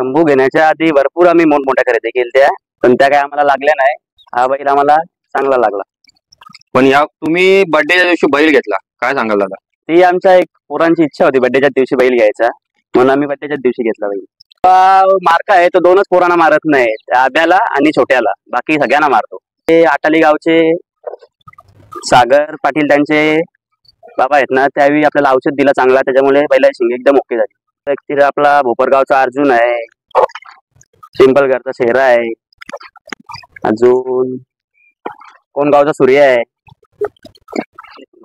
शंभू घेण्याच्या आधी भरपूर आम्ही मोठमोठ्या खरेदी केल्या, पण त्या काय आम्हाला लागल्या नाही. हा बैल आम्हाला चांगला लागला. पण या तुम्ही बर्थडेच्या दिवशी बैल घेतला, काय सांगाल दादा? ती आमच्या एक पोरांची इच्छा होती बर्थडेच्या दिवशी बैल घ्यायचा, म्हणून आम्ही बर्थडेच्या दिवशी घेतला बैल. मार्का आहे तो दोनच पोरांना मारत नाही, आब्याला आणि छोट्याला, बाकी सगळ्यांना मारतो. ते आटाली गावचे सागर पाटील त्यांचे बाबा आहेत ना, त्यावेळी आपल्याला औषध दिला चांगला, त्याच्यामुळे पहिला शिंग एकदम ओके झाली. एक तिथे आपला भोपरगावचा अर्जुन आहे, पिंपलगडचा शेरा आहे, अजून कोण गावचा सूर्य आहे,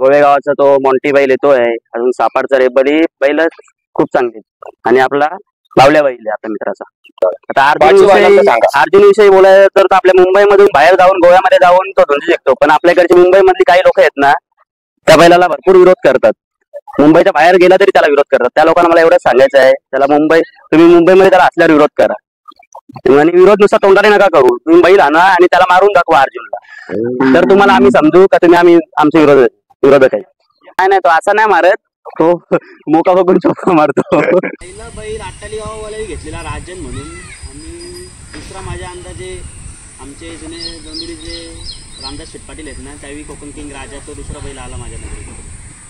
गोवेगावचा तो मोंटी बैल येतोय, अजून सापाडचा रेबली बैल खूप चांगली. आणि आपला बावल्या बैल आहे आपल्या मित्राचा. आता अर्जुन विषयी बोलायचं तर आपल्या मुंबईमधून बाहेर जाऊन गोव्यामध्ये जाऊन तो झुंजू शकतो, पण आपल्याकडचे मुंबई मधली काही लोक आहेत ना, त्या बैलाला भरपूर विरोध करतात. मुंबईच्या बाहेर गेला तरी त्याला विरोध करतात. त्या लोकांना मला एवढंच सांगायचं आहे, त्याला तुम्ही मुंबईमध्ये त्याला असल्यावर विरोध करा, आणि विरोध नुसता तोंडाने नका करू. तुम्ही बैल आणा आणि त्याला मारून दाखवा अर्जुनला, तर तुम्हाला आम्ही समजू का तुम्ही आमचे विरोधक आहे. काय नाही, तो असा नाही मारत, तो मोका बघून चोका मारतो. पहिला बैल आटाली गावावालाही घेतलेला राजन म्हणून, आणि दुसरा माझ्या अंदाजे आमचे जुने दोंदुरीचे रामदास शेटपाटील आहेत ना, त्यावेळी कोकण किंग राजा, तो दुसरा बैल आला माझ्या नजरेत.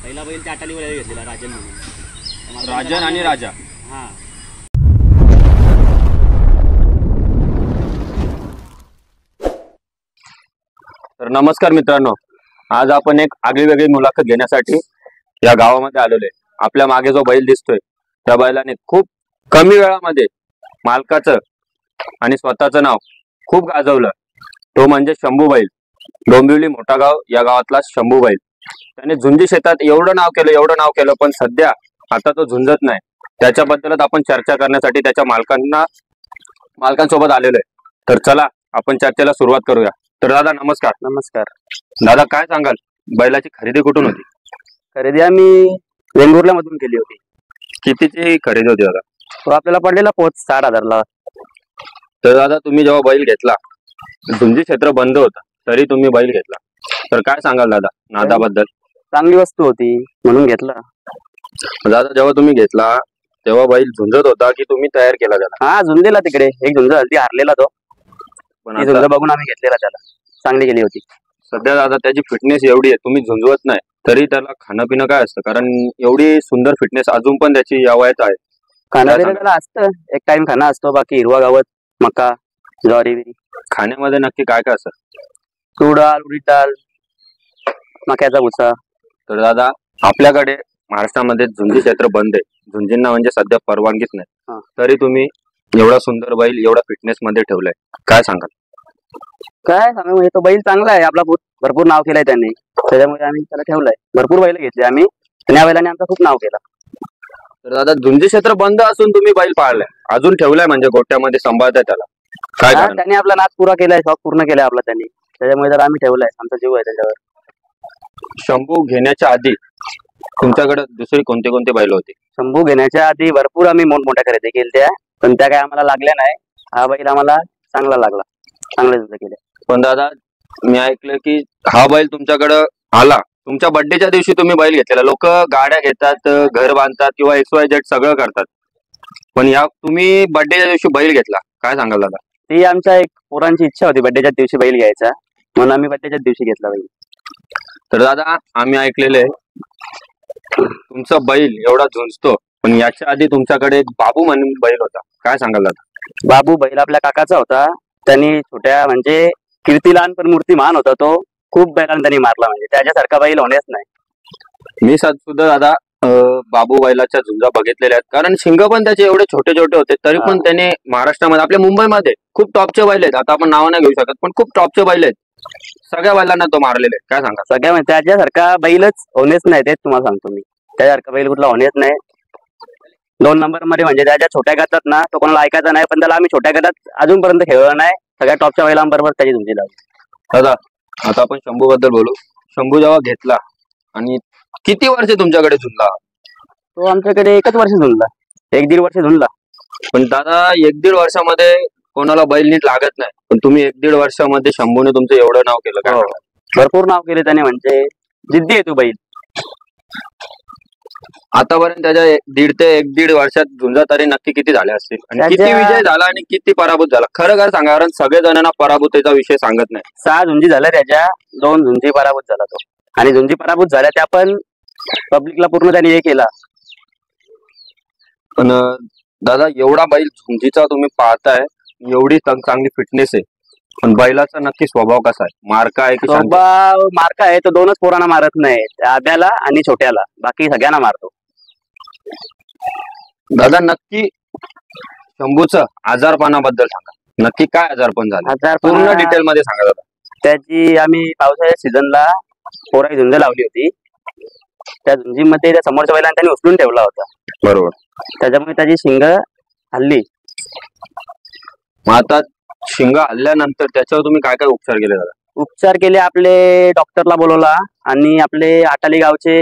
पहिला बैल त्या आटालीवाला घेतलेला राजन म्हणून, राजन आणि राजा. हा, तर नमस्कार मित्रांनो, आज आपण एक आगळीवेगळी मुलाखत घेण्यासाठी या गावामध्ये आलेलो आहे. आपल्या मागे जो बैल दिसतोय त्या बैलाने खूप कमी वेळामध्ये मालकाचं आणि स्वतःचं नाव खूप गाजवलं. तो म्हणजे शंभू बैल, डोंबिवली मोठा गाव या गावातला शंभू बैल. त्याने झुंजी शेतात एवढं नाव केलं, पण सध्या आता तो झुंजत नाही. त्याच्याबद्दलच आपण चर्चा करण्यासाठी त्याच्या मालकांसोबत आलेलो आहे. तर चला आपण चर्चेला सुरुवात करूया. तर दादा नमस्कार. नमस्कार दादा, काय सांगाल, बैलाची खरेदी कुठून होती? खरेदी आम्ही वेंगुर्ला मधून केली होती. कितीची खरेदी होती दादा? तो आपल्याला पडलेला 60,000ला. तर दादा, तुम्ही जेव्हा बैल घेतला, झुंजी क्षेत्र बंद होतं, तरी तुम्ही बैल घेतला, तर काय सांगाल दादा नादाबद्दल? चांगली वस्तू होती म्हणून घेतला. दादा, जेव्हा तुम्ही घेतला तेव्हा बैल झुंजत होता की तुम्ही तयार केला त्याला? हा, झुंजलेला तिकडे एक झुंज ती हारलेला तो, पण झुंज बघून आम्ही घेतलेला त्याला, चांगली गेली होती. सध्या दादा त्याची फिटनेस एवढी आहे, तुम्ही झुंजवत नाही तरी त्याला खाणं पिणं काय असतं? कारण एवढी सुंदर फिटनेस अजून पण त्याची या वयात आहे. खाणं त्याला असतं, एक टाइम खाणं असतो, बाकी हिरवा गवत, मका, ज्वारी. खाण्यामध्ये नक्की काय काय असतं? तूर डाळ, उडीद डाळ, मक्याचा भुसा. तर दादा, आपल्याकडे महाराष्ट्रामध्ये झुंजी क्षेत्र बंद आहे, झुंजींना म्हणजे सध्या परवानगीच नाही, तरी तुम्ही एवढा सुंदर बैल एवढा फिटनेस मध्ये ठेवलाय, काय सांगाल? काय सांगा, म्हणजे तो बैल चांगला आहे आपला, भरपूर नाव केलंय त्यांनी, त्याच्यामुळे आम्ही त्याला ठेवलाय. भरपूर बैल घेतले आम्ही, आणि या बैलाने आमचं खूप नाव केलं. तर दादा, झुंजी क्षेत्र बंद असून तुम्ही बैल पाळलाय, अजून ठेवलाय म्हणजे गोट्यामध्ये सांभाळताय त्याला, काय? त्यांनी आपला नाद पुरा केलाय, शॉक पूर्ण केलाय आपला त्यांनी, त्याच्यामुळे तर आम्ही ठेवलाय, आमचा जीव आहे त्याच्यावर. शंभू घेण्याच्या आधी तुमच्याकडे दुसरी कोणते कोणते बैल होते? शंभू घेण्याच्या आधी भरपूर आम्ही मोठमोठ्या खरेदी केल्या, पण त्या काय आम्हाला लागल्या नाही. हा बैल आम्हाला चांगला लागला, चांगले केले. पण दादा, मी ऐकलं की हा बैल तुमच्याकडे आला तुमच्या बर्थडेच्या दिवशी, तुम्ही बैल घेतलेला. लोक गाड्या घेतात, घर बांधतात किंवा XYZ सगळं करतात, पण या तुम्ही बर्थडेच्या दिवशी बैल घेतला, काय सांगाल दादा? ती आमच्या एक पोरांची इच्छा होती बर्थडेच्या दिवशी बैल घ्यायचा, म्हणून आम्ही बर्थडेच्या दिवशी घेतला बैल. तर दादा, आम्ही ऐकलेलं आहे तुमचा बैल एवढा झुंजतो, पण याच्या आधी तुमच्याकडे एक बाबू म्हणून बैल होता, काय सांगाल दादा? बाबू बैल आपल्या काकाचा होता, त्यांनी छोट्या म्हणजे कीर्ती लहान पण मूर्ती महान होता. तो खूप बैलांना त्यांनी मारला, म्हणजे त्याच्यासारखा बैल होण्याच नाही. मी सुद्धा दादा बाबू बैलाच्या झुंजा बघितलेल्या आहेत, कारण शिंग पण त्याचे एवढे छोटे छोटे होते, तरी पण त्याने महाराष्ट्रामध्ये आपल्या मुंबईमध्ये खूप टॉपचे बैल आहेत. आता आपण नाव नाही घेऊ शकत, पण खूप टॉपचे बैल आहेत, सगळ्या बैलांना तो मारलेले आहेत, काय सांगा? सगळ्या म्हणजे त्याच्यासारखा बैलच होणेच नाही, तेच तुम्हाला सांगतो मी, त्याच्यासारखा बैल कुठला होणेच नाही. 2 नंबर मध्ये म्हणजे त्याच्या छोट्या गटात ना, तो कोणाला ऐकायचा नाही, पण त्याला आम्ही छोट्या गटात अजूनपर्यंत खेळलो नाही. सगळ्या टॉपच्या बैलांबरोबर त्याची झुंजी लावली. दादा, आता आपण शंभू बद्दल बोलू. शंभू जेव्हा घेतला आणि किती वर्ष तुमच्याकडे झुंजला? तो आमच्याकडे 1 वर्ष झुंजला, 1-1.5 वर्ष झुंजला. पण दादा, 1-1.5 वर्षामध्ये कोणाला बैल नीट लागत नाही, पण तुम्ही 1-1.5 वर्षामध्ये शंभूने तुमचं एवढं नाव केलं, काय? भरपूर नाव केले त्याने, म्हणजे जिद्दी आहे तो बैल. आतापर्यंत त्याच्या 1.5 ते 1.5 वर्षात झुंजा तरी नक्की किती झाले असतील आणि किती विजय झाला आणि किती पराभूत झाला खरं खरं सांगा, कारण सगळे जणांना पराभूतीचा विषय सांगत नाही. 6 झुंजी झाल्या त्याच्या, 2 झुंजी पराभूत झाला तो, आणि झुंजी पराभूत झाल्या त्या पण पब्लिकला पूर्ण त्याने हे केला. पण दादा एवढा बैल झुंजीचा तुम्ही पाहताय, एवढी चांगली फिटनेस आहे, पण बैलाचा नक्की स्वभाव कसा आहे? मार्का आहे की शांत? स्वभाव मार्का आहे तो, 2च पोरांना मारत नाही, आब्याला आणि छोट्याला, बाकी सगळ्यांना मारतो. दादा नक्की शंभूचं आजारपणाबद्दल सांगा, नक्की काय आजारपण झालं पूर्ण डिटेल मध्ये सांगा दादा. त्याची आम्ही पावसाळ्याच्या सीझनला पोराची झुंज लावली होती, त्या झुंजीमध्ये त्या समोरच्या बैलांना त्यांनी उचलून ठेवला होता. बरोबर. त्याच्यामुळे त्याची शिंग हल्ली. मग आता शिंग हल्ल्यानंतर त्याच्यावर तुम्ही काय काय उपचार केले दादा? उपचार केले, आपले डॉक्टरला बोलवला आणि आपले आटाली गावचे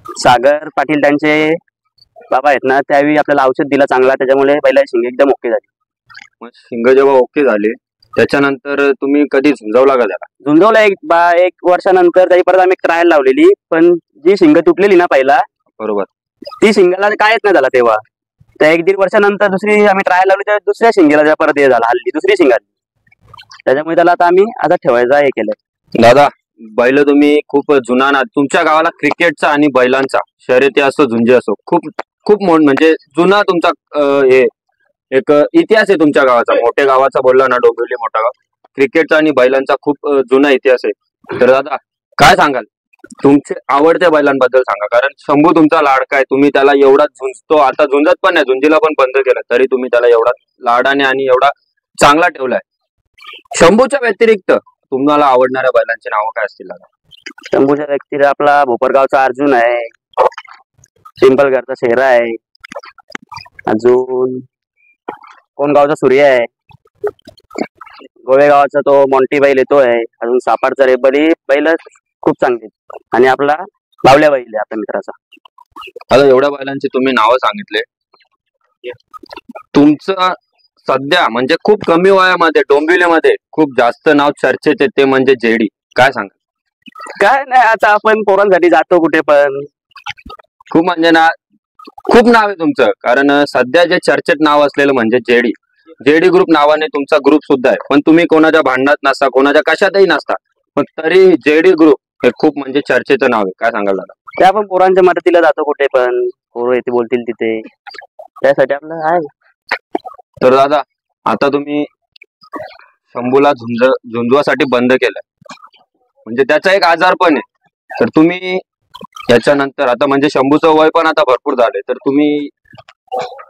सागर पाटील त्यांचे बाबा आहेत ना, त्यावेळी आपल्याला औषध दिलं चांगला, त्याच्यामुळे पहिला शिंग एकदम ओके झाली. मग शिंग जेव्हा ओके झाले त्याच्यानंतर तुम्ही कधी झुंजवला का त्याला? झुंजवला एक वर्षानंतर त्याची परत आम्ही ट्रायल लावलेली, पण जी शिंग तुटलेली ना पहिला, बरोबर, ती शिंगाला कायच नाही झाला तेव्हा. त्या 1.5 वर्षानंतर दुसरी आम्ही ट्रायल लावली, तर दुसऱ्या शिंगेला परत हे झाला, हल्ली दुसरी शिंग आली, त्याच्यामुळे त्याला आता आम्ही आता ठेवायचा हे केलंय. दादा बैल तुम्ही खूप जुना ना, तुमच्या गावाला क्रिकेटचा आणि बैलांचा शर्यती असो झुंजी असो खूप खूप म्हणजे जुना तुमचा हे एक इतिहास आहे तुमच्या गावाचा. मोठ्या गावाचा बोलला ना, डोंबिवली मोठा गाव, क्रिकेटचा आणि बैलांचा खूप जुना इतिहास आहे. तर दादा काय सांगाल तुमचे आवडत्या बैलांबद्दल सांगा, कारण शंभू तुमचा लाडका आहे, तुम्ही त्याला एवढा झुंजतो, आता झुंजत पण नाही, झुंजीला पण बंद केलं, तरी तुम्ही त्याला एवढा लाडाने आणि एवढा चांगला ठेवलाय. शंभूच्या व्यतिरिक्त तुम्हाला आवडणाऱ्या बैलांची नावं काय असतील दादा? शंभूच्या व्यक्तीला आपला भोपरगावचा अर्जुन आहे, पिंपलगडचा शेरा आहे, अजून कोण गावचा सूर्य आहे, गोवेगावचा तो मॉन्टी बैल येतो आहे, अजून सापाडचा रेबरी बैल खूप चांगली, आणि आपला बावल्या बैल आहे आपल्या मित्राचा. आता एवढ्या बैलांची तुम्ही नावं सांगितले, तुमचं सध्या म्हणजे खूप कमी वयामध्ये डोंबिवलीमध्ये खूप जास्त नाव चर्चेत ते म्हणजे जेडी, काय सांगा? काय नाही, आता आपण पोरांसाठी जातो कुठे पण, खूप म्हणजे ना खूप नाव आहे तुमचं, कारण सध्या जे चर्चेत नाव असलेलं म्हणजे जेडी ग्रुप नावाने तुमचा ग्रुप सुद्धा आहे, पण तुम्ही कोणाच्या भांडणात नसता, कोणाच्या कशातही नसता, पण तरी जेडी ग्रुप हे खूप म्हणजे चर्चेचं नाव आहे, काय सांगाल दादा? त्या पण पोरांच्या मदतीला जातो कुठे पण, पोरं येते बोलतील तिथे, त्यासाठी आपलं आहे. तर दादा आता तुम्ही शंभूला झुंजवासाठी बंद केलंय, म्हणजे त्याचा एक आजार पण आहे, तर तुम्ही त्याच्यानंतर आता म्हणजे शंभूचं वय पण आता भरपूर झाले, तर तुम्ही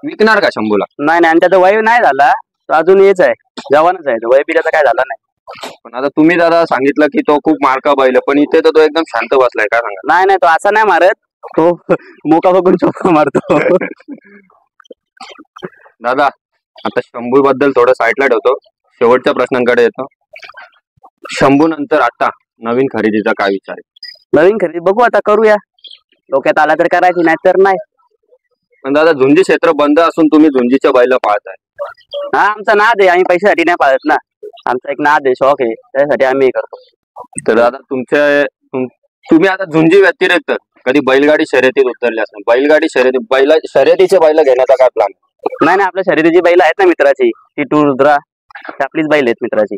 विकणार का शंभूला? नाही नाही, आणि त्याचा वय नाही झाला, तो अजून हेच आहे, जवानच आहे, वय बी त्याचा काय झाला नाही. पण आता तुम्ही दादा सांगितलं की तो खूप मार्का बैल, पण इथे तर तो एकदम शांत बसलाय, काय सांगा? नाही नाही, तो असा नाही मारत, तो मोका बघून चोका मारतो. दादा आता शंभू बद्दल थोडं साईडला ठेवतो, शेवटच्या प्रश्नांकडे येतो. शंभू नंतर आता नवीन खरेदीचा काय विचार आहे? नवीन खरेदी बघू आता, करूया, डोक्यात आला तर करायची, नाही तर नाही. पण दादा झुंजी क्षेत्र बंद असून तुम्ही झुंजीच्या बैल पाहताय? हा, आमचा नाद आहे, आम्ही पैशासाठी नाही पाहत ना, आमचा एक नाद आहे, शौक आहे, त्यासाठी आम्ही करतो. तर दादा तुम्ही आता झुंजी व्यतिरिक्त कधी बैलगाडी शर्यतीत उतरले असणार, बैलगाडी शर्यतीचे बैल घेण्याचा काय प्लॅन? नाही नाही, आपल्या शर्यतीची बैल आहेत ना मित्राची, टिटू रुद्रा, आपलीच बैल आहेत मित्राची.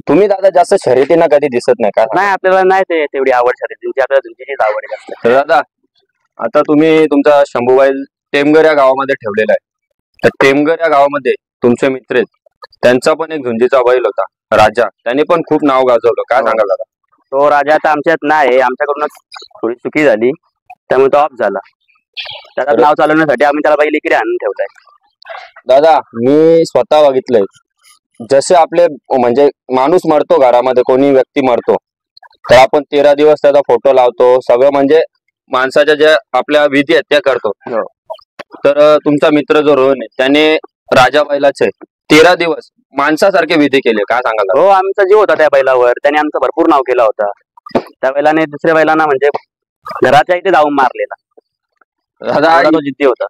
तुम्ही दादा जास्त शर्यतींना कधी दिसत नाही का? नाही, आपल्याला नाही ते तेवढी आवड शर्यतींची, आपल्याला झुंजीचीच आवड आहे जास्त. तर दादा आता तुम्ही तुमचा शंभू बैल टेमगर या गावामध्ये ठेवलेला आहे, तर टेमगर या गावामध्ये तुमचे मित्र आहेत, त्यांचा पण एक झुंजीचा बैल होता राजा, त्याने पण खूप नाव गाजवलं, काय सांगाल दादा? तो राजा आता आमच्यात नाही, आमच्याकडूनच थोडी चुकी झाली, त्यामुळे तो ऑफ झाला. त्याचं नाव चालवण्यासाठी आम्ही त्याला बैल इकडे आणून ठेवलाय. दादा मी स्वतः बघितलंय, जसे आपले म्हणजे माणूस मरतो घरामध्ये, कोणी व्यक्ती मरतो, तर आपण 13 दिवस त्याचा फोटो लावतो, सगळं म्हणजे माणसाच्या ज्या आपल्या विधी आहेत त्या करतो. तर तुमचा मित्र जो रोहन आहे त्याने राजा बैलाचे 13 दिवस माणसासारखे विधी केले, काय सांगाल? हो, आमचा जीव होता त्या बैलावर, त्याने आमचं भरपूर नाव केलं होता. त्या बैलाने दुसऱ्या बैलांना म्हणजे घराच्या इथे जाऊन मारलेला, दादा तो जिद्दी होता.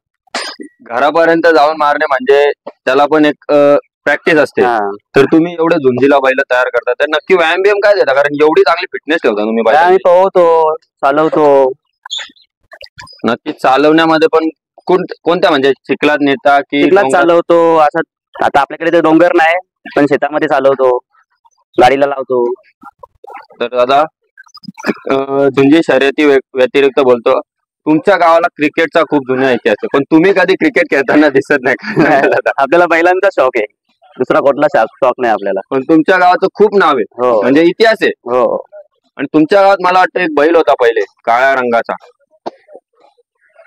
घरापर्यंत जाऊन मारणे म्हणजे त्याला पण एक प्रॅक्टिस असते. तर तुम्ही एवढे झुंजीला बैल तयार करता, तर नक्की व्यायाम बियाम काय देता, कारण एवढी चांगली फिटनेस ठेवता तुम्ही? आम्ही पोहतो, चालवतो, नक्कीच चालवण्यामध्ये पण कोणत्या म्हणजे चिखलात नेता की चिखलात डोंगरात? चालवतो असं. आता आपल्याकडे तर डोंगर नाही, पण शेतामध्ये चालवतो, गाडीला लावतो. तर दादा झुंजी शर्यती व्यतिरिक्त बोलतो, तुमच्या गावाला क्रिकेटचा खूप जुना इतिहास आहे, पण तुम्ही कधी क्रिकेट खेळताना दिसत नाही का? दादा, आपल्याला बैलांचा शौक आहे, दुसरा कुठला शौक नाही आपल्याला. पण तुमच्या गावाचं खूप नाव आहे, हो म्हणजे इतिहास आहे. हो. आणि तुमच्या गावात मला वाटतं एक बैल होता पहिले काळ्या रंगाचा,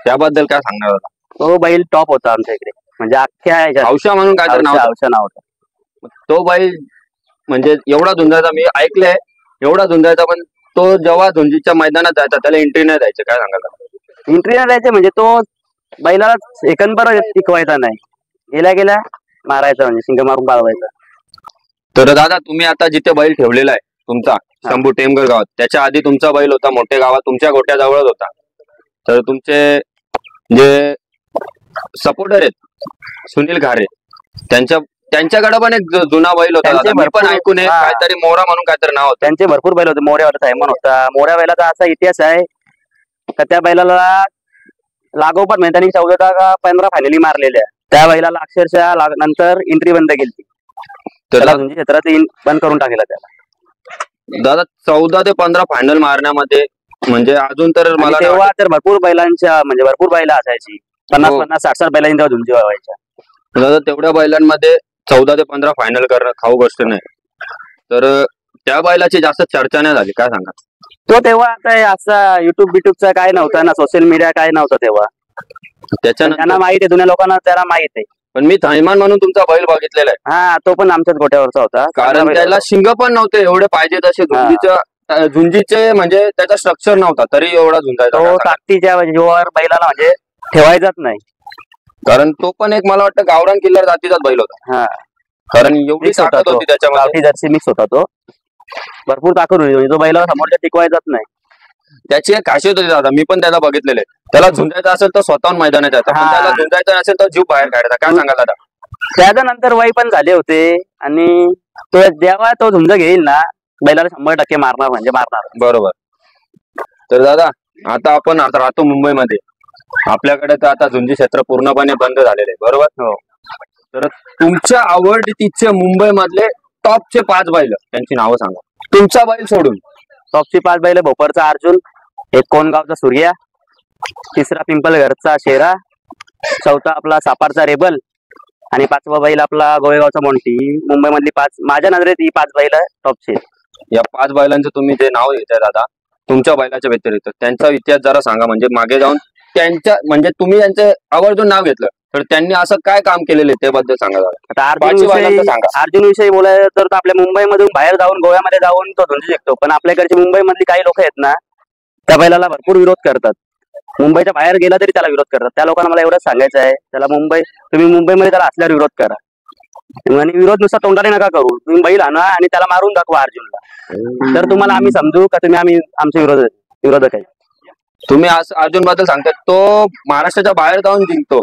त्याबद्दल काय सांगणार होता? तो बैल टॉप होता आमच्या इकडे, म्हणजे अख्ख्या ह्याच्यात. हौशा म्हणून काय तर नाव होतं. हौशा नाव होतं. तो बैल म्हणजे एवढा झुंजायचा, मी ऐकलंय एवढा झुंजायचा, पण तो जेव्हा झुंजीच्या मैदानात जायचा त्याला एंट्री नाही द्यायचे, काय सांगाल? एंट्री नाही द्यायचे म्हणजे तो बैलाला सेकंदभर टिकवायचा नाही, गेल्या गेल्या मारायचा, म्हणजे शिंग मारून पाळवायचा. तर दादा तुम्ही आता जिथे बैल ठेवलेला आहे तुमचा शंभू टेमघर गावात, त्याच्या आधी तुमचा बैल होता मोठे गावात, तुमच्या गोट्याजवळच होता. तर तुमचे जे सपोर्टर आहेत सुनील घारे, त्यांच्याकडे पण एक जुना बैल होता दादा, मी पण ऐकून आहे, काहीतरी मोरा म्हणून काहीतरी नाव होतं. त्यांचे भरपूर बैल होते. मोऱ्यावर सायमन होता. मोऱ्या बैलाचा असा इतिहास आहे का त्या बैलाला लागोपाठ म्हणजे त्यांनी 14 का 15 फायनली मारलेल्या. त्या बैलाला अक्षरशः नंतर एंट्री बंद केली, त्याला म्हणजे क्षेत्रात बंद करून टाकलेला त्याला. दादा 14 ते 15 फायनल मारण्यामध्ये म्हणजे अजून तर मला तेव्हा तर भरपूर बैलांच्या म्हणजे भरपूर बैला असायची, 50-50 60-60 बैलांची तेव्हा झुंजी व्हायच्या. दादा तेवढ्या बैलांमध्ये 14 ते 15 फायनल करणं खाऊ गोष्ट नाही. तर त्या बैलाची जास्त चर्चा नाही झाली, काय सांगा? तो तेव्हा काय असा युट्यूबचा काय नव्हता ना, सोशल मीडिया काय नव्हतं तेव्हा. त्याच्यानंतर त्यांना माहित आहे, जुन्या लोकांना त्याला माहित आहे. पण मी थैमान म्हणून तुमचा बैल बघितलेला आहे. हा, तो पण आमच्याच गोट्यावरचा होता. कारण त्याला शिंग पण नव्हते एवढे पाहिजे तसे, झुंजीचे म्हणजे त्याचा स्ट्रक्चर नव्हता तरी एवढा झुंजायचा. तो ताकदीच्या जोर बैलाला म्हणजे ठेवायचाच नाही. कारण तो पण एक मला वाटतं गावरान किल्लार जातीचाच बैल होता. हा, कारण एवढी ताकद होती त्याच्यामध्ये. जर्सी मिक्स होता तो, भरपूर ताकद होती, म्हणजे तो बैलाला समोरच्या टिकवायचाच नाही. त्याची एक खासियत होती दादा, मी पण त्याला बघितलेले. त्याला झुंजायचं असेल तर स्वतःहून मैदानात जायचा, पण त्याला झुंजायचं नसेल तर जीव बाहेर काढायचा, काय सांगाल दादा? त्याच्यानंतर वय पण झाले होते, आणि तो जेव्हा तो झुंज घेईल ना, बैलाला 100% मारणार म्हणजे मारणार. बरोबर. तर दादा आता आपण आता राहतो मुंबईमध्ये, आपल्याकडे तर आता झुंजी क्षेत्र पूर्णपणे बंद झालेले आहे, बरोबर? हो. तर तुमच्या आवडतीचे मुंबई मधले टॉपचे 5 बैल, त्यांची नावं सांगा तुमचा बैल सोडून. टॉपची 5 बैल: भोपरचा अर्जुन, एक कोणगावचा सूर्या, तिसरा पिंपलघरचा शेरा, चौथा आपला सापारचा रेबल, आणि 5वा बैल आपला गोवेगावचा मोंटी. मुंबई मधली 5 माझ्या नजरेत ही 5 बैल टॉपचे. या 5 बैलांचं तुम्ही जे नाव घेताय दादा, तुमच्या बैलाच्या व्यतिरिक्त त्यांचा इतिहास जरा सांगा, म्हणजे मागे जाऊन त्यांच्या म्हणजे तुम्ही यांचे आवर्जून नाव घेतलं तर त्यांनी असं काय काम केलेले त्याबद्दल सांगा दादा. आता अर्जुन विषयी बोलायचं तर आपल्या मुंबईमधून बाहेर जाऊन गोव्यामध्ये जाऊन तो झुंजू शकतो, पण आपल्याकडचे मुंबई मधली काही लोक आहेत ना, त्या बैलाला भरपूर विरोध करतात. मुंबईच्या बाहेर गेला तरी त्याला विरोध करतात. त्या लोकांना मला एवढंच सांगायचं आहे, तुम्ही मुंबईमध्ये त्याला असल्यावर विरोध करा, आणि विरोध नुसता तोंडाने नका करू. तुम्ही बैल आणा आणि त्याला मारून दाखवा अर्जुनला, तर तुम्हाला आम्ही समजू का आम्ही आमचे विरोधक आहे. तुम्ही असं अर्जुन बद्दल सांगतात, तो महाराष्ट्राच्या बाहेर जाऊन जिंकतो,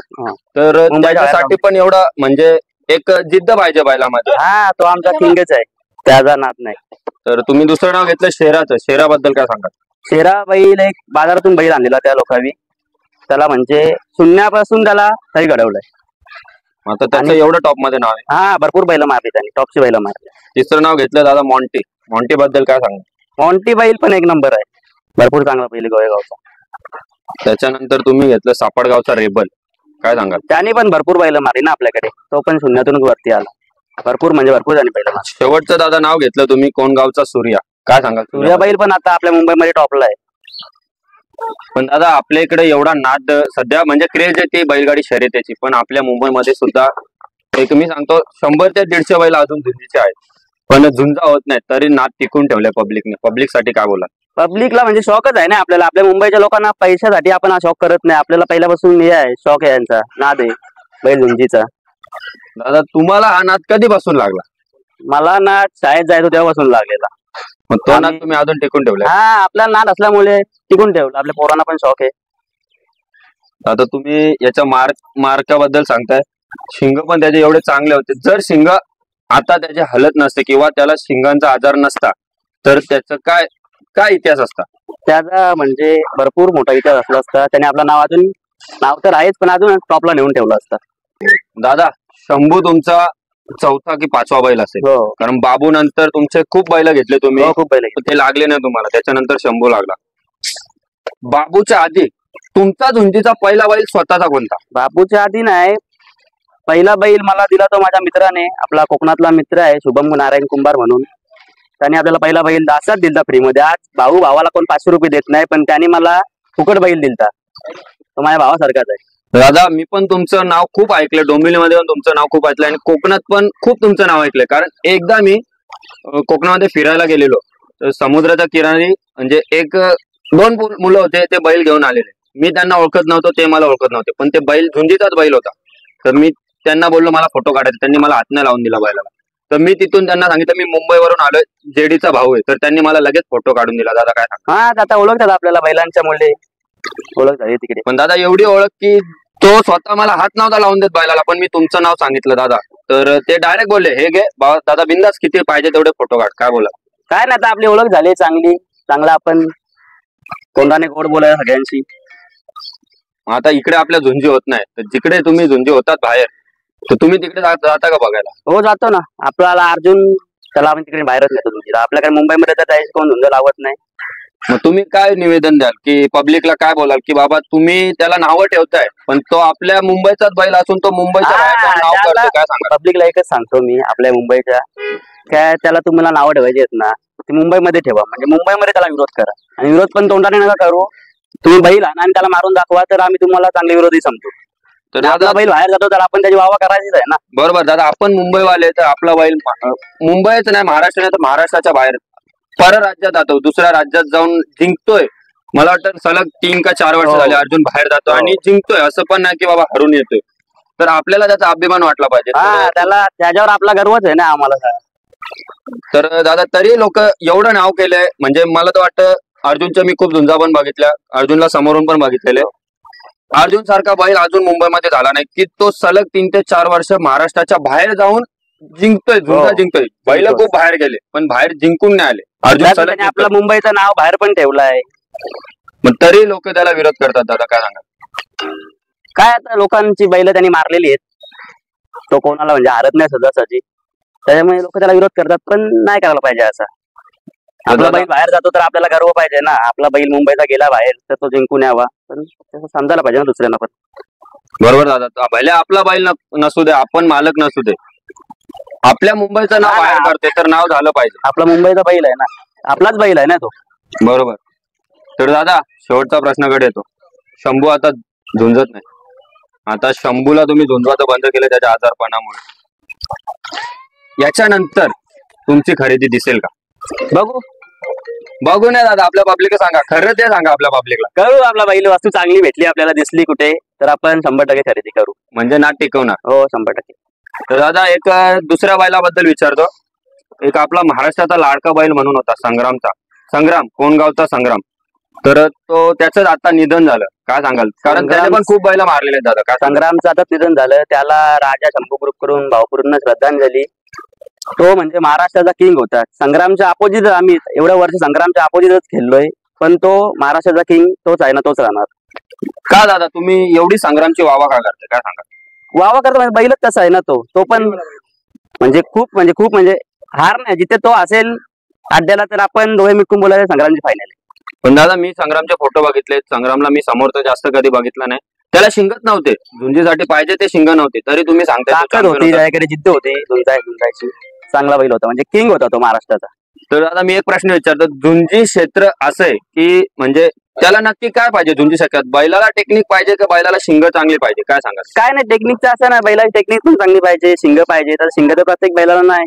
तर त्याच्यासाठी पण एवढा म्हणजे एक जिद्द पाहिजे बैलामध्ये. हा, तो आमचा किंगच आहे, त्याचा नाद नाही. तर तुम्ही दुसरं नाव घेतलं शेराचं, शेराबद्दल काय सांगा? शेरा बैल एक बाजारातून बैल आणलेला त्या लोकांनी, त्याला म्हणजे शून्यापासून त्याला काही घडवलंय. आता त्याचं एवढं टॉप मध्ये नाव आहे. हा, भरपूर बैल मारले त्यांनी, टॉपची बैल मारले. तिसरं नाव घेतलं दादा मॉन्टी, मॉन्टी बद्दल काय सांगा? मॉन्टी बैल पण एक नंबर आहे, भरपूर चांगला बैल गोवेगावचा. त्याच्यानंतर तुम्ही घेतलं सापडगावचा रेबल, काय सांगाल? त्याने पण भरपूर बैल मारली ना आपल्याकडे, तो पण शून्यातून वरती आला. भरपूर म्हणजे भरपूर जणी बैल मारली. शेवटचं दादा नाव घेतलं तुम्ही कोणगावचा सूर्या, काय सांगाल? सूर्या बैल पण आता आपल्या मुंबईमध्ये टॉपला आहे. पण दादा आपल्या इकडे एवढा नाद सध्या म्हणजे क्रेज आहे ती बैलगाडी शर्यतीची, पण आपल्या मुंबईमध्ये सुद्धा एक मी सांगतो 100 ते 150 बैल अजून झुंजीचे आहेत, पण झुंजा होत नाही, तरी नाद टिकून ठेवलाय पब्लिकने. पब्लिक साठी काय बोला? पब्लिकला म्हणजे शॉकच आहे ना आपल्याला. आपल्या मुंबईच्या लोकांना पैशासाठी आपण हा शॉक करत नाही, आपल्याला पहिल्यापासून हे आहे, शॉक आहे यांचा, नाद आहे बैल झुंजीचा. दादा तुम्हाला हा नाद कधीपासून लागला? मला नाद शाळेत जायचो तेव्हापासून लागलेला. तो नाद तुम्ही अजून टिकून ठेवला? हा, आपला नाद असल्यामुळे टिकून ठेवला. आपल्या पोरांना पण शॉक आहे. आता तुम्ही याच्या मार्काबद्दल सांगताय, शिंग पण त्याचे एवढे चांगले होते. जर शिंग आता त्याचे हलत नसते किंवा त्याला शिंगांचा आजार नसता तर त्याचं काय इतिहास असता? त्याचा म्हणजे भरपूर मोठा इतिहास असला असता. त्याने आपलं नाव तर आहेच, पण अजून टॉपला नेऊन ठेवलं असतं. दादा शंभू तुमचा चौथा की पाचवा बैल असेल, हो कारण बाबू नंतर तुमचे खूप बैल घेतले तुम्ही, हो, खूप पहिले. पण ते लागले नाही तुम्हाला, त्याच्यानंतर शंभू लागला. बाबूच्या आधी तुमचा झुंजीचा पहिला बैल स्वतःचा कोणता? बाबूच्या आधी नाही, पहिला बैल मला दिला तो माझ्या मित्राने, आपला कोकणातला मित्र आहे शुभम नारायण कुंभार म्हणून. त्याने आपल्याला पहिला बैल असाच दिलता फ्रीमध्ये. आज भावाला कोण 500 रुपये देत नाही, पण त्याने मला फुकट बैल दिलता. तो माझ्या भावासारखाच आहे. दादा मी पण तुमचं नाव खूप ऐकलंय, डोंबिवलीमध्ये पण तुमचं नाव खूप ऐकलंय आणि कोकणात पण खूप तुमचं नाव ऐकलंय. कारण एकदा मी कोकणामध्ये फिरायला गेलेलो, तर समुद्राच्या किनारी म्हणजे एक 2 मुलं होते, ते बैल घेऊन आलेले. मी त्यांना ओळखत नव्हतो, ते मला ओळखत नव्हते, पण ते बैल झुंजीचाच बैल होता. तर मी त्यांना बोललो मला फोटो काढायचा, त्यांनी मला हात नाही लावून दिला बैलाला. तर मी तिथून त्यांना सांगितलं मी मुंबईवरून आलोय, जेडीचा भाऊ आहे, तर त्यांनी मला लगेच फोटो काढून दिला. दादा काय सांग? हा आता ओळखतात आपल्याला बैलांच्या मुळे, ओळख झाली तिकडे. पण दादा एवढी ओळख की तो स्वतः मला हात नव्हता लावून देत बैलाला, पण मी तुमचं नाव सांगितलं दादा, तर ते डायरेक्ट बोलले हे घे दादा बिंदास, किती पाहिजे तेवढे फोटो काढ. काय बोला? काय नाही, आता आपली ओळख झाली चांगली, चांगला आपण तोंडाने गोड बोलाय सगळ्यांशी. आता इकडे आपल्या झुंजी होत नाही, तर जिकडे तुम्ही झुंजी होतात बाहेर, तर तुम्ही तिकडे जाता का बघायला? हो जातो ना. आपल्याला अर्जुन त्याला आपण तिकडे बाहेरच नेतो झुंजीला. आपल्याकडे मुंबईमध्ये तर त्याची कोण झुंज लावत नाही. मग तुम्ही काय निवेदन द्याल की पब्लिकला काय बोलाल की बाबा तुम्ही त्याला नावं ठेवताय, पण तो आपल्या मुंबईचाच बैल असून तो मुंबईच्या बाहेर जाऊन नाव करतो, काय सांगा? पब्लिकला एकच सांगतो मी, आपल्या मुंबईच्या काय त्याला तुम्हाला नावं ठेवायची आहेत ना, ती मुंबईमध्ये ठेवा. म्हणजे मुंबईमध्ये त्याला विरोध करा, आणि विरोध पण तोंडाने नका करू. तुम्ही बैल आणा आणि त्याला मारून दाखवा, तर आम्ही तुम्हाला चांगले विरोधी समजू. तर आपला बैल बाहेर जातो तर आपण त्याची वावा करायचीच आहे ना. बरोबर दादा, आपण मुंबईवाले, तर आपला बैल मुंबईच नाही, महाराष्ट्र नाही तर महाराष्ट्राच्या बाहेर परराज्यात जातो, दुसऱ्या राज्यात जाऊन जिंकतोय. मला वाटतं सलग 3 का 4 वर्ष झाले अर्जुन बाहेर जातो आणि जिंकतोय. असं पण नाही की बाबा हरून येतोय. तर आपल्याला त्याचा अभिमान वाटला पाहिजे. त्याला त्याच्यावर आपला गर्वच आहे ना आम्हाला. तर दादा तरी लोक एवढं नाव केलंय, म्हणजे मला तर वाटतं अर्जुनच्या मी खूप झुंजा पण बघितल्या, अर्जुनला समोरून पण बघितलेले. अर्जुन सारखा बैल अजून मुंबईमध्ये झाला नाही की तो सलग 3 ते 4 वर्ष महाराष्ट्राच्या बाहेर जाऊन जिंकतोय, झुंजा जिंकतोय. बैल खूप बाहेर गेले पण बाहेर जिंकून नाही आले. अर्जुन सलग आपलं मुंबईचं नाव बाहेर पण ठेवलं आहे, मग तरी लोक त्याला विरोध करतात. दादा काय सांगा? काय आता लोकांची बैल त्यांनी मारलेली आहेत, तो कोणाला म्हणजे हारत नाही सहजासहजी, त्याच्यामुळे लोक त्याला विरोध करतात. पण नाही करायला पाहिजे असं. आपला बैल बाहेर जातो तर आपल्याला गर्व पाहिजे ना, आपला बैल मुंबईचा गेला बाहेर तर तो जिंकून यावा, पण तसं समजायला पाहिजे ना दुसऱ्यांना पण. बरोबर दादा, भले आपला बैल नसू दे, आपण मालक नसू दे, आपल्या मुंबईचं नाव बाहेर करते तर नाव झालं पाहिजे. आपला मुंबईचा बैल आहे ना, आपलाच बैल आहे ना तो. बरोबर. तर दादा शेवटचा प्रश्नाकडे येतो. शंभू आता झुंजत नाही, आता शंभूला तुम्ही झुंजवाचं बंद केलं त्याच्या आजारपणामुळे. याच्यानंतर तुमची खरेदी दिसेल का? बघू नाही दादा, आपल्या पब्लिकला सांगा, खरं ते सांगा आपल्या पब्लिकला. करू, आपला बैल वस्तू चांगली भेटली आपल्याला, दिसली कुठे तर आपण 100% खरेदी करू. म्हणजे नाट टिकवणार? हो 100%. तर दादा एक दुसऱ्या बैलाबद्दल विचारतो. एक आपला महाराष्ट्राचा लाडका बैल म्हणून होता संग्राम, कोणगावचा संग्राम. तर तो त्याचं आता निधन झालं, काय सांगाल? कारण त्याने पण खूप बैल मारलेले दादा. काय संग्रामचं आता निधन झालं, त्याला राजा शंभू ग्रुप करून भावपूर्ण श्रद्धांजली. तो म्हणजे महाराष्ट्राचा किंग होता. संग्रामच्या अपोजिट आम्ही एवढ्या वर्ष संग्रामच्या अपोजिटच खेळलोय, पण तो महाराष्ट्राचा किंग तोच आहे ना, तोच राहणार. का दादा तुम्ही एवढी संग्रामची वावा का करते, काय सांगा? वावा करतो म्हणजे बैलच तसा आहे ना, तो पण म्हणजे खूप हार नाही. जिथे तो असेल अड्ड्याला तर आपण दोघे मिटकून बोलायला संग्रामची फायनल. पण दादा मी संग्रामचे फोटो बघितले, संग्रामला मी समोर तर जास्त कधी बघितला नाही. त्याला शिंगत नव्हते, झुंजीसाठी पाहिजे ते शिंग नव्हते, तरी तुम्ही सांगता होती, त्याच्याकडे जिद्द होते, झुंजायची. चांगला बैल होता, म्हणजे किंग होता तो महाराष्ट्राचा. तर दादा मी एक प्रश्न विचारतो, झुंजी क्षेत्र असं आहे की म्हणजे त्याला नक्की काय पाहिजे झुंजी क्षेत्रात? बैलाला टेक्निक पाहिजे का बैलाला शिंग चांगली पाहिजे, काय सांगा? काय नाही, टेक्निकचं असं ना, बैलाची टेक्निक पण चांगली पाहिजे, शिंग पाहिजे. तर शिंग तर प्रत्येक बैलाला नाही.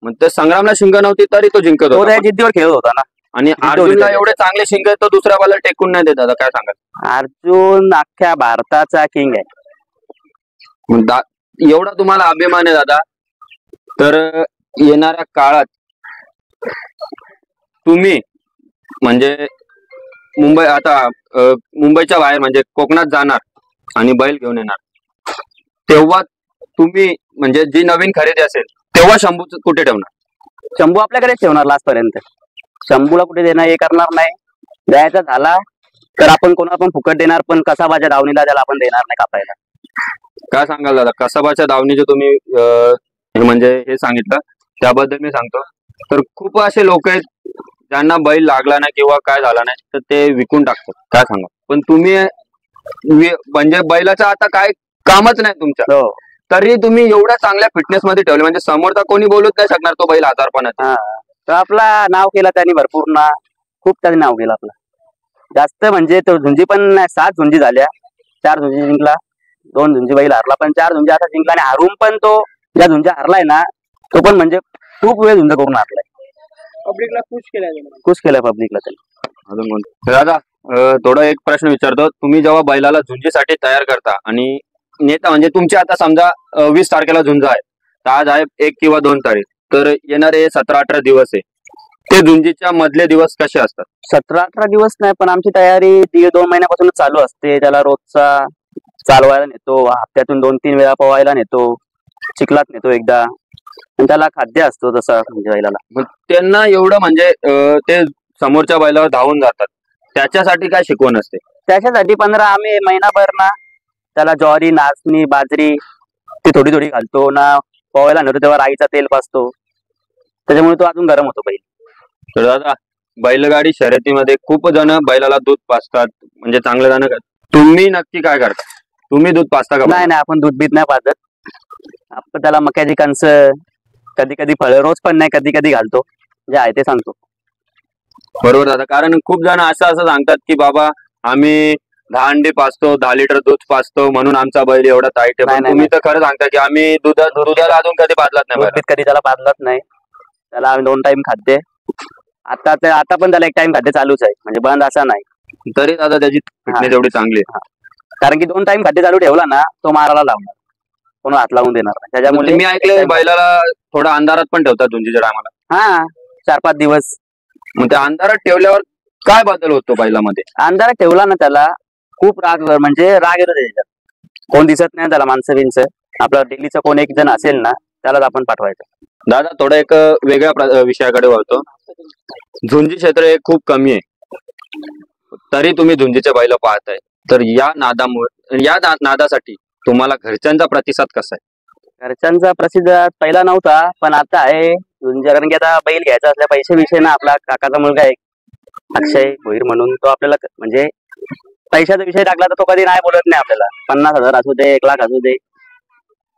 मग तर संग्रामला शिंग नव्हती तरी तो जिंकत होता, त्या जिद्दीवर खेळत होता ना. आणि अर्जुनला एवढे चांगले शिंग तो दुसऱ्या बैलाला टेकून नाही देत. दादा काय सांगाल? अर्जुन अख्ख्या भारताचा किंग आहे. एवढा तुम्हाला अभिमान आहे दादा, तर येणाऱ्या काळात तुम्ही म्हणजे मुंबईच्या बाहेर म्हणजे कोकणात जाणार आणि बैल घेऊन येणार, तेव्हा तुम्ही म्हणजे जी नवीन खरेदी असेल तेव्हा शंभू कुठे ठेवणार? शंभू आपल्याकडे ठेवणार लास्ट पर्यंत. शंभूला कुठे देणार हे करणार नाही. द्यायचा झाला तर आपण कोणाला पण फुकट देणार, पण कसाबाच्या दावणीला त्याला आपण देणार नाही कापायला. काय सांगाल दादा, कसाबाच्या दावणीचे तुम्ही म्हणजे हे सांगितलं त्याबद्दल मी सांगतो. तर खूप असे लोक आहेत ज्यांना बैल लागला नाही किंवा काय झाला नाही तर ते विकून टाकतात, काय सांगा. पण तुम्ही म्हणजे बैलाचं आता काय कामच नाही तुमचं, तरी तुम्ही एवढ्या चांगल्या फिटनेस मध्ये ठेवले, म्हणजे समोरचा कोणी बोलूच नाही शकणार तो बैल आजारपणाचा. तर आपला नाव केला त्यांनी भरपूर ना, खूप त्यांनी नाव केलं आपलं जास्त. म्हणजे तो झुंजी पण 7 झुंजी झाल्या, 4 झुंजी जिंकला, 2 झुंजी बैल हारला, पण 4 झुंजी आता जिंकला. आणि हारून पण तो ज्या झुंजा हारलाय ना तो पण म्हणजे खूप वेळ झुंज करून हारलाय. पब्लिकला खुश केलं पब्लिकला त्यांनी. अजून दादा थोडा एक प्रश्न विचारतो. तुम्ही जेव्हा बैलाला झुंजीसाठी तयार करता आणि नेता, म्हणजे तुमची आता समजा 20 तारखेला झुंज आहे, तर आज आहे 1 किंवा 2 तारीख, तर येणारे 17-18 दिवस आहे, ते झुंजीच्या मधले दिवस कसे असतात? 17-18 दिवस नाही, पण आमची तयारी 1.5-2 महिन्यापासून चालू असते. त्याला रोजचा चालवायला नेतो, हप्त्यातून 2-3 वेळा पवायला नेतो, चिखलात नेतो एकदा, आणि त्याला खाद्य असतो तसं म्हणजे बैलाला. त्यांना एवढं म्हणजे ते समोरच्या बैलावर धावून जातात, त्याच्यासाठी काय शिकवण असते? त्याच्यासाठी 15 आम्ही महिनाभर ना त्याला ज्वारी, नाचणी, बाजरी ती थोडी थोडी घालतो ना, पवायला नेतो तेव्हा राईचा तेल पाजतो, त्याच्यामुळे तो अजून गरम होतो बैल. तर दादा बैलगाडी शर्यतीमध्ये खूप जण बैलाला दूध पाजतात, म्हणजे चांगले जण. तुम्ही नक्की काय करता? तुम्ही दूध पाजता का? नाही नाही, आपण दूध बीत नाही पाजत. आपण त्याला मक्याची कणस, कधी कधी फळं, रोज पण नाही, कधी कधी घालतो, जे आहे ते सांगतो. बरोबर दादा, कारण खूप जण असं सांगतात की बाबा आम्ही 10 अंडी पाजतो, 10 लिटर दूध पाजतो म्हणून आमचा बैल एवढा ताईट आहे. तुम्ही तर खरं सांगता की आम्ही दुधाला अजून कधी पाजलाच नाही, कधी त्याला पाजलाच नाही. त्याला 2 टाइम खाद्य, आता पण त्याला 1 टाइम खाद्य चालूच आहे, म्हणजे बंद असा नाही. तरी दादा त्याची फिटनेस एवढी चांगली आहे, कारण की 2 टाइम खाद्य चालू ठेवला ना तो मारायला लावणार, कोण हात लावून देणार नाही. त्याच्यामुळे मी ऐकले बैलाला थोडा अंधारात पण ठेवतात झुंजीच्या टायमाला. 4-5 दिवस. मग त्या अंधारात ठेवल्यावर काय बदल होतो बैलामध्ये? अंधारात ठेवला ना त्याला खूप राग, म्हणजे राग येतो त्याच्यात. कोण दिसत नाही त्याला, माणसं बिनचं, आपला डेलीचा कोण एक जण असेल ना त्यालाच आपण पाठवायचं. दादा थोडा एक वेगळ्या विषयाकडे वळतो. झुंजी क्षेत्र हे खूप कमी आहे, तरी तुम्ही झुंजीच्या बैल पाहताय, तर या नादासाठी तुम्हाला घरच्यांचा प्रतिसाद कसा आहे? घरच्यांचा प्रतिसाद पहिला नव्हता, पण आता आहे. कारण की आता बैल घ्यायचा असल्या पैसे विषय ना, आपला काकाचा मुलगा आहे अक्षय भोईर म्हणून, तो आपल्याला म्हणजे पैशाचा विषय टाकला तर तो कधी नाही बोलत नाही आपल्याला. 50,000 असू दे, 1 लाख असू दे,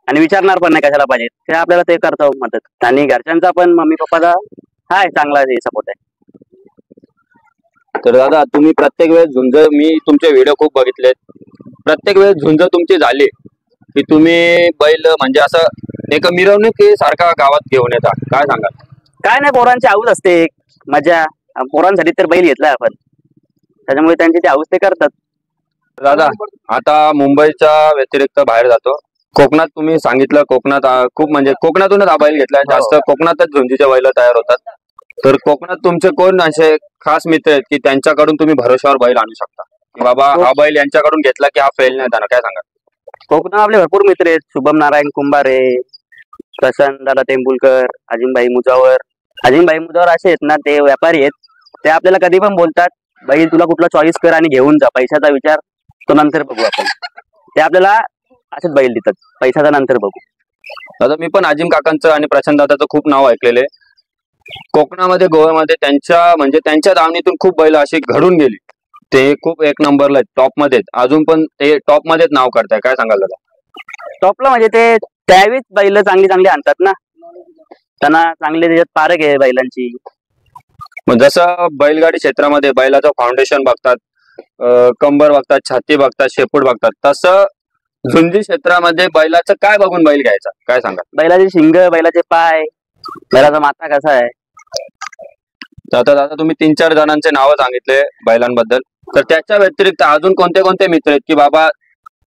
आणि विचारणार पण नाही कशाला पाहिजे ते, आपल्याला ते करतो मदत. आणि घरच्यांचा पण, मम्मी पप्पाचा हाय चांगला सपोर्ट आहे. तर दादा तुम्ही प्रत्येक वेळेस झुंज, मी तुमचे व्हिडिओ खूप बघितलेत, प्रत्येक वेळेस झुंज तुमची झाली की तुम्ही बैल म्हणजे असं एक मिरवणूक सारखा गावात घेऊन येता, काय सांगा? काय नाही, पोरांची हाऊस असते, मजा. पोरांसाठी तर बैल घेतलाय आपण, त्याच्यामुळे त्यांची ती हाऊस ते करतात. दादा आता मुंबईच्या व्यतिरिक्त बाहेर जातो, कोकणात तुम्ही सांगितलं, कोकणात खूप म्हणजे कोकणातूनच हा बैल घेतलाय, जास्त कोकणातच झुंजीच्या बैल तयार होतात. तर कोकणात तुमचे कोण असे खास मित्र आहेत की त्यांच्याकडून तुम्ही भरोशावर बैल आणू शकता की बाबा हा बैल यांच्याकडून घेतला की हा फेल नाही जाणार, काय सांगा? कोकणात आपले भरपूर मित्र आहेत. शुभम नारायण कुंभारे, प्रशांत दादा टेंबुलकर, अजिमभाई मुजावर असे आहेत ना, ते व्यापारी आहेत. ते आपल्याला कधी पण बोलतात बैल तुला कुठला चॉईस कर आणि घेऊन जा, पैशाचा विचार तो नंतर बघू आपण. ते आपल्याला असेच बैल देतात, पैशाचा नंतर बघू. दादा मी पण अजिम काकांचं आणि प्रशांत दादाचं खूप नाव ऐकलेले. कोकणामध्ये, गोव्यामध्ये त्यांच्या दावणीतून खूप बैल अशी घडून गेली, ते खूप 1 नंबरला टॉप मध्ये, अजून पण ते टॉप मध्येच नाव करताय, काय सांगाल दादा? टॉपला म्हणजे ते त्यावेळीच बैल चांगली आणतात ना, त्यांना चांगले त्याच्यात पारख आहे बैलांची. जसं बैलगाडी क्षेत्रामध्ये बैलाचं फाउंडेशन बघतात, कंबर बघतात, छाती बघतात, शेपूट बघतात, तसं झुंजी क्षेत्रामध्ये बैलाचं काय बघून बैल घ्यायचा, काय सांगा? बैलाचे शिंग, बैलाचे पाय, बैलाचा माथा कसा आहे. आता दादा तुम्ही 3-4 जणांचे नावं सांगितले बैलांबद्दल, तर त्याच्या व्यतिरिक्त अजून कोणते कोणते मित्र आहेत की बाबा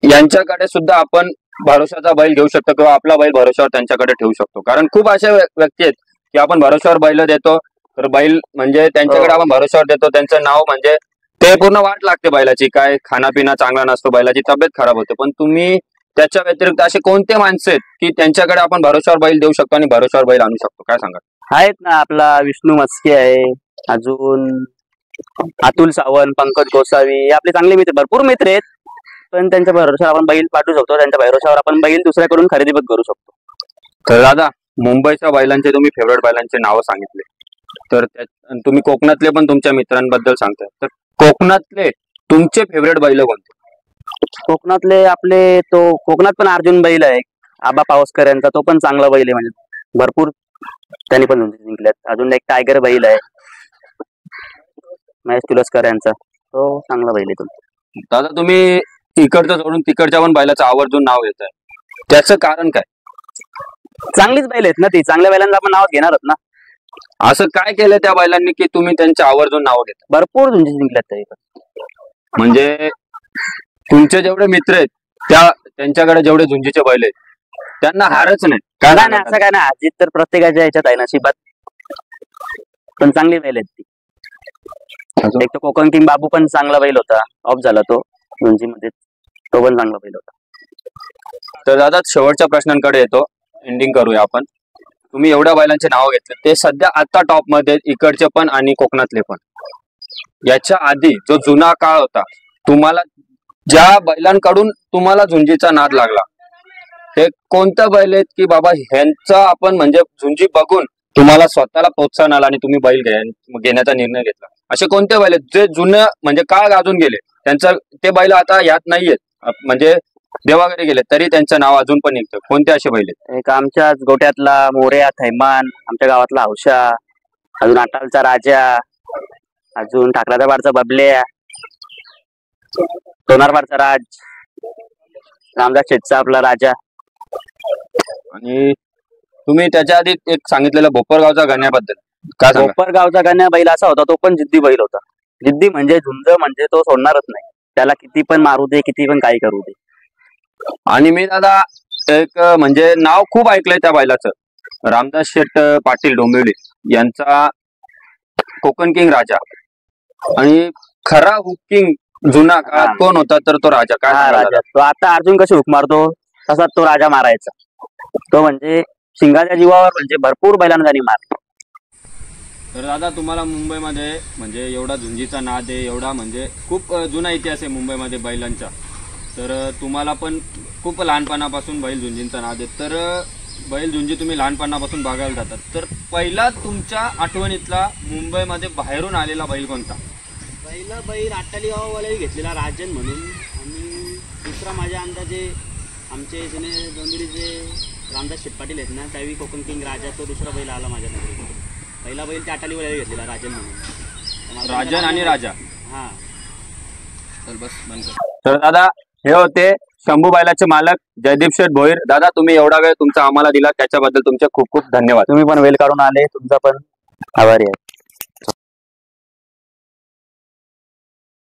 यांच्याकडे सुद्धा आपण भरोशाचा बैल घेऊ शकतो किंवा आपला बैल भरोशावर त्यांच्याकडे ठेवू शकतो? कारण खूप अशा व्यक्ती आहेत की आपण भरोशावर बैल देतो, तर बैल म्हणजे त्यांच्याकडे आपण भरोशावर देतो, त्यांचं नाव म्हणजे ते पूर्ण वाट लागते बैलाची, काय खानापिना चांगला नसतो, बैलाची तब्येत खराब होते. पण तुम्ही त्याच्या व्यतिरिक्त असे कोणते माणसं आहेत की त्यांच्याकडे आपण भरोशावर बैल देऊ शकतो आणि भरोशावर बैल आणू शकतो, काय सांगा? आहेत ना, आपला विष्णू मस्के आहे, अजून अतुल सावंत, पंकज गोसावी हे आपले चांगले मित्र, भरपूर मित्र आहेत. पण त्यांच्या भरोश्यावर आपण बैल पाठवू शकतो, त्यांच्या भरोश्यावर आपण बैल दुसऱ्याकडून खरेदी पण करू शकतो. तर दादा, मुंबईच्या बैलांचे तुम्ही फेवरेट बैलांचे नावं सांगितले, तर तुम्ही कोकणातले पण तुमच्या मित्रांबद्दल सांगताय, तर कोकणातले तुमचे फेवरेट बैल कोणते? कोकणातले आपले कोकणात पण अर्जुन बैल आहे, आबा पावसकर यांचा, तो पण चांगला बैल आहे, म्हणजे भरपूर त्यांनी पण जिंकल्यात. अजून एक टायगर बैल आहे महेश तुलसकर यांचा, तो चांगला बैल आहे. दादा, तुम्ही इकडचं सोडून तिकडच्या पण बैलाचं आवर्जून नाव घेताय, त्याचं कारण काय? चांगलीच बैल आहेत ना ती, चांगल्या बैलांना आपण नाव घेणारच ना. असं काय केलं त्या बैलांनी की तुम्ही त्यांच्या आवर्जून नाव घेता? भरपूर झुंजी जिंकल्यात तरी पण. म्हणजे तुमचे जेवढे मित्र आहेत त्यांच्याकडे जेवढे झुंजीचे बैल आहेत त्यांना हारच नाही काय नाही, असं काय नाही. अजित तर प्रत्येकाच्या ह्याच्यात आहे नशिबात, पण चांगली बैल आहेत ती. एक तो कोकण किंग बाबू पण चांगला बैल होता, ऑफ झाला तो झुंजीमध्ये, तो पण चांगला बैल होता. तर दादा, शेवटच्या प्रश्नांकडे येतो, एंडिंग करूया आपण. तुम्ही एवढ्या बैलांचे नाव घेतले, ते सध्या आता टॉप मध्ये इकडचे पण आणि कोकणातले पण. याच्या आधी जो जुना काळ होता, तुम्हाला ज्या बैलांकडून तुम्हाला झुंजीचा नाद लागला, ते कोणतं बैल आहेत की बाबा ह्यांचा आपण म्हणजे झुंजी बघून तुम्हाला स्वतःला प्रोत्साहन आला आणि तुम्ही बैल घेण्याचा निर्णय घेतला? असे कोणते बैल आहेत जे जुनं म्हणजे काळ गाजून गेले, त्यांचं ते बैल आता यात नाहीयेत, म्हणजे देवाघरी गेले तरी त्यांचं नाव अजून पण निघतं, कोणते असे बैल आहेत? एक आमच्या गोट्यातला मोर्या, थैमान, आमच्या गावातला हौशा, अजून अटालचा राजा, अजून ठाकराचा बारचा बबल्या, सोनारबारचा राज, रामदास शेठचा आपला राजा. आणि तुम्ही त्याच्या आधी एक सांगितलेलं भोपरगावचा गण्याबद्दल काय सांगा? भोपरगावचा गण्या बैल असा होता, तो पण जिद्दी बैल होता. जिद्दी म्हणजे झुंज म्हणजे तो सोडणारच नाही, त्याला किती पण मारू दे, किती पण काही करू दे. आणि मी दादा एक म्हणजे नाव खूप ऐकलंय त्या बैलाचं, रामदास शेठ पाटील डोंबिवली यांचा कोकण किंग राजा. आणि खरा हुकिंग जुना काळात कोण होता तर तो राजा. काय राजा तो आता अर्जुन कशी हुक मारतो तसा तो राजा मारायचा. तो म्हणजे सिंगाच्या जीवावर म्हणजे भरपूर बैलांना त्यांनी मारला. तर दादा, तुम्हाला मुंबईमध्ये म्हणजे एवढा झुंजीचा नाद आहे, एवढा म्हणजे खूप जुना इतिहास आहे मुंबईमध्ये बैलांचा, तर तुम्हाला पण खूप लहानपणापासून बैल झुंजींचा नाद आहे. तर बैल झुंजी तुम्ही लहानपणापासून बघायला जातात, तर पहिला तुमच्या आठवणीतला मुंबईमध्ये बाहेरून आलेला बैल कोणता? पहिला बैल अट्टाली गावावाल्याही घेतलेला राजन म्हणून, आणि दुसरा माझ्या अंदाजे आमचे जुने दोंबिवलीचे रामदास शेठ पाटील आहेत ना, त्यावेळी कोकण किंग राजा, तो दुसरा बैल आला माझ्याकडे. पहिला बैल त्या अट्टालीवाल्याही घेतलेला राजन म्हणून, राजन आणि राजा. हा, तर बस बंद कर. तर दादा, हे होते शंभू बैलाचे मालक जयदीप शेठ भोईर. दादा, तुम्ही एवढा वेळ तुमचा आम्हाला दिला त्याच्याबद्दल तुमचे खूप खूप धन्यवाद. तुम्ही पण वेळ काढून आले, तुमचा पण आभारी आहे.